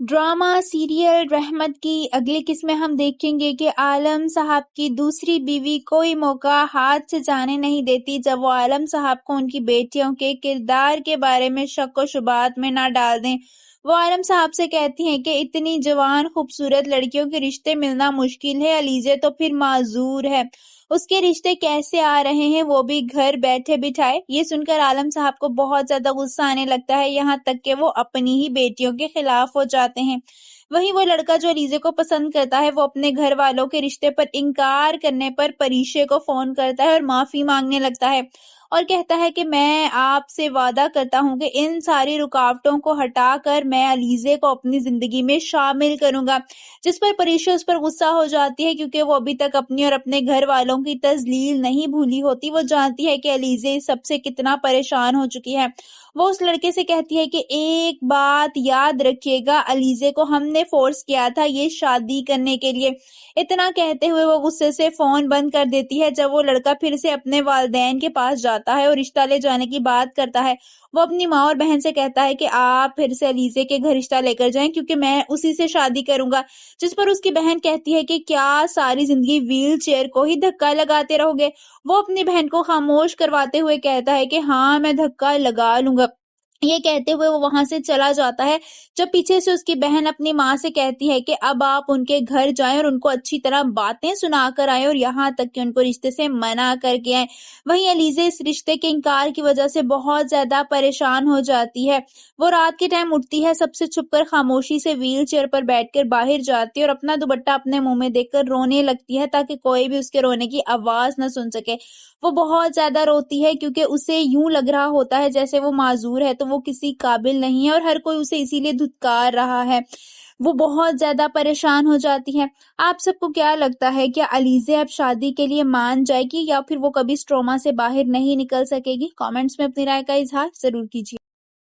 Drama serial رحمت کی اگلی قسط میں ہم دیکھیں گے کہ عالم صاحب کی دوسری بیوی کوئی موقع ہاتھ سے جانے نہیں دیتی جب وہ عالم صاحب کو ان کی بیٹیوں کے کردار کے بارے میں شک و شبہات میں نہ ڈال دیں۔ وہ عالم صاحب سے کہتی ہیں کہ اتنی جوان خوبصورت لڑکیوں کے رشتے ملنا مشکل ہے، علیزے تو پھر معذور ہے، اس کے رشتے کیسے آ رہے ہیں وہ بھی گھر بیٹھے بٹھائے۔ یہ سن کر عالم صاحب کو بہت زیادہ غصہ آنے لگتا ہے، یہاں تک کہ وہ اپنی ہی بیٹیوں کے خلاف ہو جاتے ہیں۔ وہیں وہ لڑکا جو علیزے کو پسند کرتا ہے وہ اپنے گھر والوں کے رشتے پر انکار کرنے پر پریشے کو فون کرتا ہے اور معافی مانگنے لگتا ہے اور کہتا ہے کہ میں آپ سے وعدہ کرتا ہوں کہ ان ساری رکاوٹوں کو ہٹا کر میں علیزے کو اپنی زندگی میں شامل کروں گا، جس پر پریشا اس پر غصہ ہو جاتی ہے کیونکہ وہ ابھی تک اپنی اور اپنے گھر والوں کی تذلیل نہیں بھولی ہوتی۔ وہ جانتی ہے کہ علیزے اس سب سے کتنا پریشان ہو چکی ہے۔ وہ اس لڑکے سے کہتی ہے کہ ایک بات یاد رکھیے گا، علیزے کو ہم نے فورس کیا تھا یہ شادی کرنے کے لیے۔ اتنا کہتے ہوئے وہ غصے سے فون بند کر دیتی ہے۔ جب وہ لڑکا پھر سے اپنے والدین کے پاس جاتا ہے اور رشتہ لے جانے کی بات کرتا ہے، وہ اپنی ماں اور بہن سے کہتا ہے کہ آپ پھر سے علیزے کے گھر رشتہ لے کر جائیں کیونکہ میں اسی سے شادی کروں گا، جس پر اس کی بہن کہتی ہے کہ کیا ساری زندگی ویل چیئر کو ہی دھکا لگاتے رہو گے؟ وہ اپنی بہن کو خاموش کرواتے ہوئے کہتا ہے کہ ہاں میں دھکا لگا لوں گا۔ یہ کہتے ہوئے وہ وہاں سے چلا جاتا ہے جب پیچھے سے اس کی بہن اپنی ماں سے کہتی ہے کہ اب آپ ان کے گھر جائیں اور ان کو اچھی طرح باتیں سنا کر آئیں اور یہاں تک کہ ان کو رشتے سے منع کر کے آئیں۔ وہیں علیزے اس رشتے کے انکار کی وجہ سے بہت زیادہ پریشان ہو جاتی ہے۔ وہ رات کے ٹائم اٹھتی ہے، سب سے چھپ کر خاموشی سے ویل چیئر پر بیٹھ کر باہر جاتی ہے اور اپنا دوپٹہ اپنے منہ میں دیکھ کر رونے لگتی ہے تاکہ کوئی بھی اس کے رونے کی آواز نہ سن سکے۔ وہ بہت زیادہ روتی ہے کیونکہ اسے یوں لگ رہا ہوتا ہے جیسے وہ معذور ہے تو وہ کسی قابل نہیں ہے اور ہر کوئی اسے اسی لیے دھتکار رہا ہے۔ وہ بہت زیادہ پریشان ہو جاتی ہے۔ آپ سب کو کیا لگتا ہے کہ علیزے اب شادی کے لیے مان جائے گی یا پھر وہ کبھی اس ٹروما سے باہر نہیں نکل سکے گی؟ کامنٹس میں اپنی رائے کا اظہار ضرور کیجیے۔